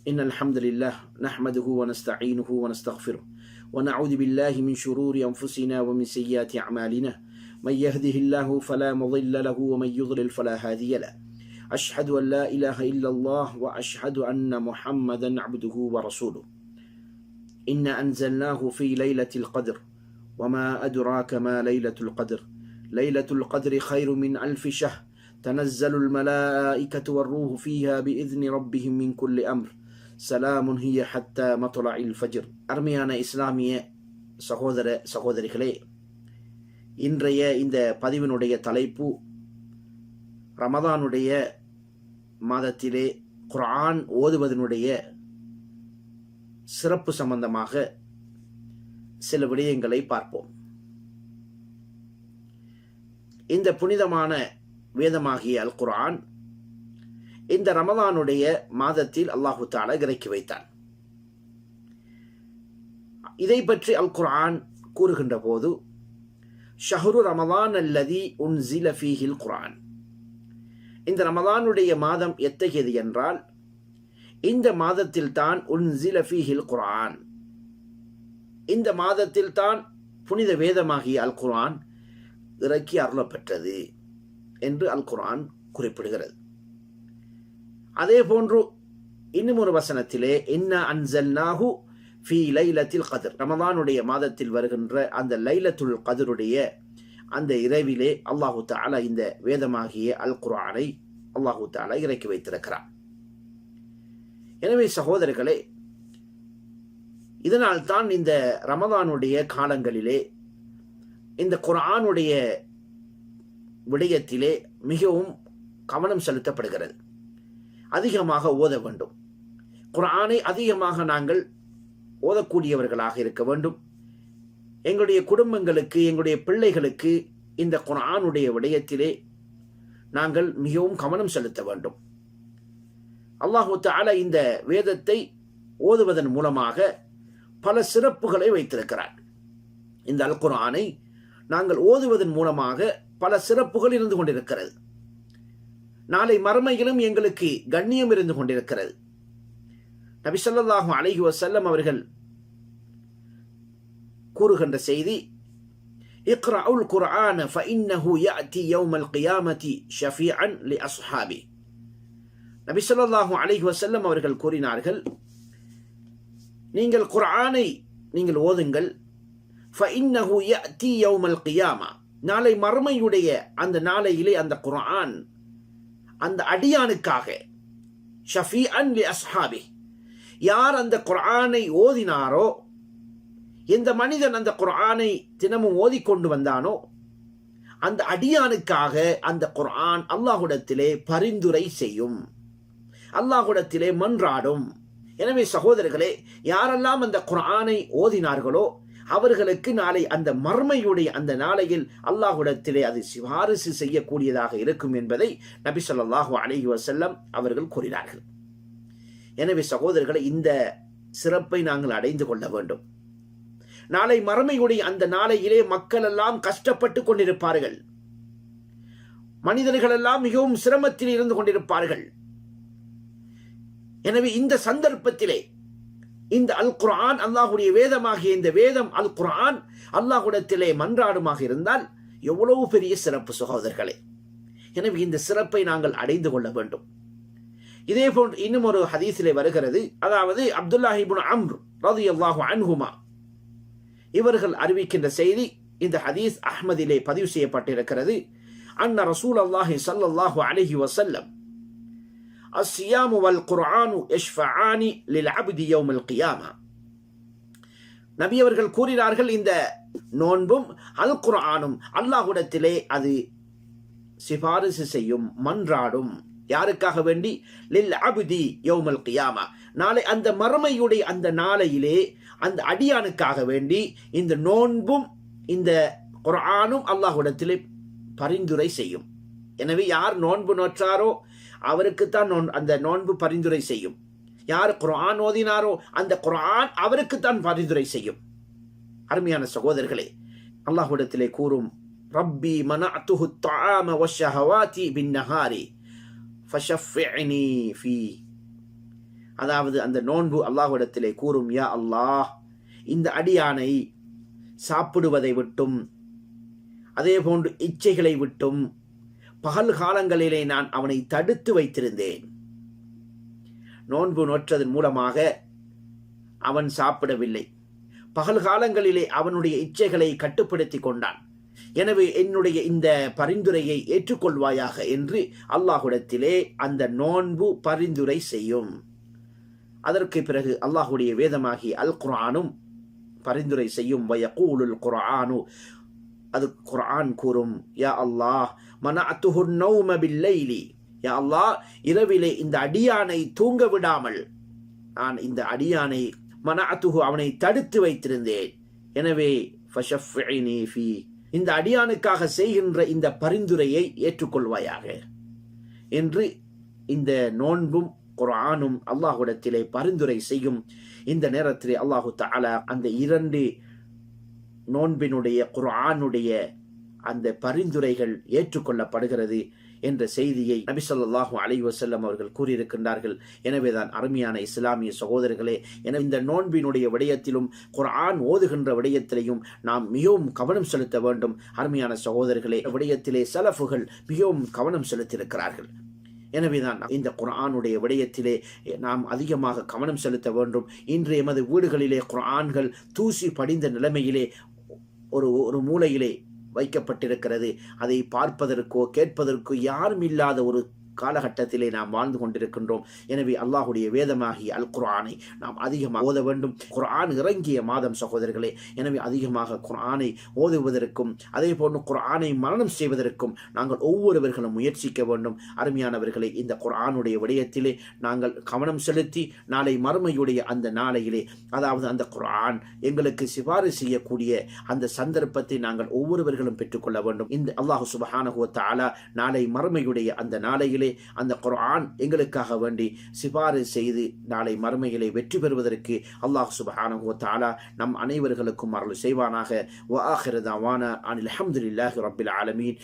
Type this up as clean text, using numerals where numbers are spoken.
إن الحمد لله نحمده ونستعينه ونستغفره ونعوذ بالله من شرور أنفسنا ومن سيئات أعمالنا من يهده الله فلا مضل له ومن يضلل فلا هادي له أشهد أن لا إله إلا الله وأشهد أن محمدا عبده ورسوله إنا أنزلناه في ليلة القدر وما أدراك ما ليلة القدر ليلة القدر خير من 1000 شهر تنزل الملائكة والروح فيها بإذن ربهم من كل أمر سلام هي حتى مطلع الفجر. அருமையான இஸ்லாமிய சகோதர சகோதரிகளே, இன்றைய இந்த பதிவினுடைய தலைப்பு ரமதானுடைய மாதத்திலே குர்ஆன் ஓதுவதனுடைய சிறப்பு சம்பந்தமாக சில விடயங்களை பார்ப்போம். இந்த புனிதமான வேதமாகிய அல் குர்ஆன் இந்த ரமதானுடைய மாதத்தில் அல்லாஹு தஆலா இறக்கி வைத்தான். இதை பற்றி அல் குர்ஆன் கூறுகின்ற போது ஷஹ்ரு ரமதான் அல்லதி உன்ஸில ஃபீஹில் குர்ஆன், இந்த ரமதானுடைய மாதம் எத்தகையது என்றால் இந்த மாதத்தில் தான் உன்ஸில ஃபீஹில் குர்ஆன், இந்த மாதத்தில் தான் புனித வேதமாகிய அல் குர்ஆன் இறக்கி அருளப்பெற்றது என்று அல் குர்ஆன் குறிப்பிடுகிறது. அதே போன்று இன்னும் ஒரு வசனத்திலே இன்னா அன்ஸல்நாஹு ஃபீ லைலத்தில் கத்ர், ரமதானுடைய மாதத்தில் வருகின்ற அந்த லைலத்துல் கத்ருடைய அந்த இரவிலே அல்லாஹு தஆலா இந்த வேதமாகிய அல் குர்ஆனை அல்லாஹு தஆலா இறக்கி வைத்திருக்கிறார். எனவே சகோதரர்களே, இதனால் தான் இந்த ரமதானுடைய காலங்களிலே இந்த குர்ஆனுடைய விடயத்திலே மிகவும் கவனம் செலுத்தப்படுகிறது. அதிகமாக ஓத வேண்டும், குர்ஆனை அதிகமாக நாங்கள் ஓதக்கூடியவர்களாக இருக்க வேண்டும். எங்களுடைய குடும்பங்களுக்கு, எங்களுடைய பிள்ளைகளுக்கு இந்த குர்ஆனுடைய விடயத்திலே நாங்கள் மிகவும் கவனம் செலுத்த வேண்டும். அல்லாஹு தஆலா இந்த வேதத்தை ஓதுவதன் மூலமாக பல சிறப்புகளை வைத்திருக்கிறார். இந்த அல் குர்ஆனை நாங்கள் ஓதுவதன் மூலமாக பல சிறப்புகள் இருந்து கொண்டிருக்கிறது. நாளை மறுமையிலும் எங்களுக்கு கண்ணியம் இருந்து கொண்டிருக்கிறது. நபி ஸல்லல்லாஹு அலைஹி வஸல்லம் அவர்கள் கூறுகின்ற செய்தி, இக்ரஉல் குர்ஆன ஃபஇன்னஹு யஅதி யௌமல் கியாமத்தி ஷஃபீஅன் லிஅஸ்ஹாபி. நபி ஸல்லல்லாஹு அலைஹி வஸல்லம் அவர்கள் கூறினார்கள், நீங்கள் குர்ஆனை நீங்கள் ஓதுங்கள், ஃபஇன்னஹு யஅதி யௌமல் கியாமா, நாளை மறுமையுடைய அந்த நாளையிலே அந்த குர்ஆன் அந்த அடியானுக்காக ஷஃபீஅன் லிஅஸ்ஹாபி, யார் அந்த குர்ஆனை ஓதினாரோ, எந்த மனிதன் அந்த குர்ஆனை தினமும் ஓதிக்கொண்டு வந்தானோ அந்த அடியானுக்காக அந்த குர்ஆன் அல்லாஹ்விடத்திலே பரிந்துரை செய்யும், அல்லாஹ்விடத்திலே மன்றாடும். எனவே சகோதரர்களே, யாரெல்லாம் அந்த குர்ஆனை ஓதினார்களோ அவர்களுக்கு நாளை அந்த மர்மையுடைய அந்த நாளையில் அல்லாஹ்விடத்திலே அது சிபாரிசு செய்யக்கூடியதாக இருக்கும் என்பதை நபி ஸல்லல்லாஹு அலைஹி வஸல்லம் அவர்கள் கூறினார்கள். எனவே சகோதரர்களை, இந்த சிறப்பை நாங்கள் அடைந்து கொள்ள வேண்டும். நாளை மறுமையுடைய அந்த நாளையிலே மக்கள் எல்லாம் கஷ்டப்பட்டு கொண்டிருப்பார்கள், மனிதர்கள் எல்லாம் மிகவும் சிரமத்தில் இருந்து கொண்டிருப்பார்கள். எனவே இந்த சந்தர்ப்பத்திலே இந்த அல் குர்ஆன், அல்லாஹுடைய வேதமாகிய இந்த வேதம் அல் குர்ஆன் அல்லாஹ்விடத்திலே மன்றாடுமாக இருந்தால் எவ்வளவு பெரிய சிறப்பு சகோதரர்களே. எனவே இந்த சிறப்பை நாங்கள் அடைந்து கொள்ள வேண்டும். இதே போன்று இன்னும் ஒரு ஹதீஸிலே வருகிறது, அதாவது அப்துல்லாஹ் இப்னு அம்ர் ரலியல்லாஹு அன்ஹுமா இவர்கள் அறிவிக்கின்ற செய்தி, இந்த ஹதீஸ் அஹ்மதிலே பதிவு செய்யப்பட்டிருக்கிறது. அன்ன ரசூலுல்லாஹி ஸல்லல்லாஹு அலைஹி வஸல்லம் அஸ்ஸியாமு வல் குர்ஆனு யஷ்ஃபஆனி லில் அப்தி யௌமல் கியாமா. நபி அவர்கள் கூறினார்கள், இந்த நோன்பும் அல் குர்ஆனும் அல்லாஹ்விடத்திலே அது சிபாரிசு செய்யும், மன்றாடும். யாருக்காக வேண்டி? லில் அப்தி யௌமல் கியாமா, நாளை அந்த மறுமையுடைய அந்த நாளையிலே அந்த அடியானுக்காக வேண்டி இந்த நோன்பும் இந்த குர்ஆனும் அல்லாஹ்விடத்திலே பரிந்துரை செய்யும். எனவே யார் நோன்பு நோற்றாரோ அவருக்குத்தான் அந்த நோன்பு பரிந்துரை செய்யும். யார் குர்ஆன் ஓதினாரோ அந்த குர்ஆன் அவருக்குத்தான் பரிந்துரை செய்யும். அருமையான சகோதரர்களே, அல்லாஹ்விடத்திலே கூறும், ரப்பி மனஅதுஹு த்ஆம வஷ்ஷஹவாதி பின்னஹாரி ஃபஷஃபிஅனி ஃபீ. அதாவது அந்த நோன்பு அல்லாஹ்விடத்திலே கூறும், யா அல்லாஹ், இந்த அடியானை சாப்பிடுவதை விட்டும் அதே போன்று இச்சைகளை விட்டும் பகல் காலங்களிலே நான் அவனை தடுத்து வைத்திருந்தேன். நோன்பு நோற்றதன் மூலமாக அவன் சாப்பிடவில்லை. பகல் காலங்களிலே அவனுடைய இச்சைகளை கட்டுப்படுத்தி கொண்டான். எனவே என்னுடைய இந்த பரிந்துரையை ஏற்றுக்கொள்வாயாக என்று அல்லாஹ்விடத்திலே அந்த நோன்பு பரிந்துரை செய்யும். அதற்கு பிறகு அல்லாஹுடைய வேதமாகி அல் குர்ஆனும் பரிந்துரை செய்யும். வயகூலுல் குர்ஆனு, அது குர்ஆன் கூறும், யா அல்லாஹ், மனஅத்துஹு நௌம பில்லைலி, யா அல்லாஹ், இரவிலே இந்த அடியானை தூங்க விடாமல் நான் இந்த அடியானை மனஅத்துஹு, அவனை தடுத்து வைத்திருந்தேன். எனவே ஃபஷஃபிஇனி ஃபீ, இந்த அடியானுக்காக செய்கின்ற இந்த பரிந்துரையை ஏற்றுக்கொள்வாயாக என்று இந்த நோன்பும் குர்ஆனும் அல்லாஹ்விடத்திலே பரிந்துரை செய்யும். இந்த நேரத்திலே அல்லாஹு தஆலா அந்த இரண்டு நோன்பினுடைய குர்ஆனுடைய அந்த பரிந்துரைகள் ஏற்றுக்கொள்ளப்படுகிறது என்ற செய்தியை நபி ஸல்லல்லாஹு அலைஹி வஸல்லம் அவர்கள் கூறியிருக்கின்றார்கள். எனவேதான் அருமையான இஸ்லாமிய சகோதரர்களே, எனவே இந்த நோன்பினுடைய விடயத்திலும் குர்ஆன் ஓதுகின்ற விடயத்திலையும் நாம் மிகவும் கவனம் செலுத்த வேண்டும். அருமையான சகோதரர்களே, விடயத்திலே சலஃபுகள் மிகவும் கவனம் செலுத்தியிருக்கிறார்கள். எனவேதான் இந்த குர்ஆனுடைய விடயத்திலே நாம் அதிகமாக கவனம் செலுத்த வேண்டும். இன்று எமது வீடுகளிலே குர்ஆன்கள் தூசி படிந்த நிலைமையிலே ஒரு மூலையிலே வைக்கப்பட்டிருக்கிறது. அதை பார்ப்பதற்கோ கேட்பதற்கோ யாரும் இல்லாத ஒரு காலகட்டத்திலே நாம் வாழ்ந்து கொண்டிருக்கின்றோம். எனவே அல்லாஹுடைய வேதமாகிய அல் குர்ஆனை நாம் அதிகமாக ஓத வேண்டும். குர்ஆன் இறங்கிய மாதம் சகோதரர்களே, எனவே அதிகமாக குர்ஆனை ஓதுவதற்கும் அதே போன்று குர்ஆனை மரணம் செய்வதற்கும் நாங்கள் ஒவ்வொருவர்களும் முயற்சிக்க வேண்டும். அருமையானவர்களே, இந்த குர்ஆனுடைய விடயத்திலே நாங்கள் கவனம் செலுத்தி நாளை மறுமையுடைய அந்த நாளையிலே, அதாவது அந்த குர்ஆன் எங்களுக்கு சிபாரிசு செய்யக்கூடிய அந்த சந்தர்ப்பத்தை நாங்கள் ஒவ்வொருவர்களும் பெற்றுக்கொள்ள வேண்டும். இந்த அல்லாஹ் சுப்ஹானஹு வ தஆலா நாளை மறுமையுடைய அந்த நாளையிலே அந்த குர்ஆன் எங்களுக்காக வேண்டி சிபாரிசு செய்து நாளை மறுமையிலே வெற்றி பெறுவதற்கு அல்லாஹ் சுப்ஹானஹு வ தஆலா நம் அனைவர்களுக்கும் அருள் செய்வானாக. வ ஆகிரு தஅவானா அனில் ஹம்துலில்லாஹி ரப்பில் ஆலமீன்.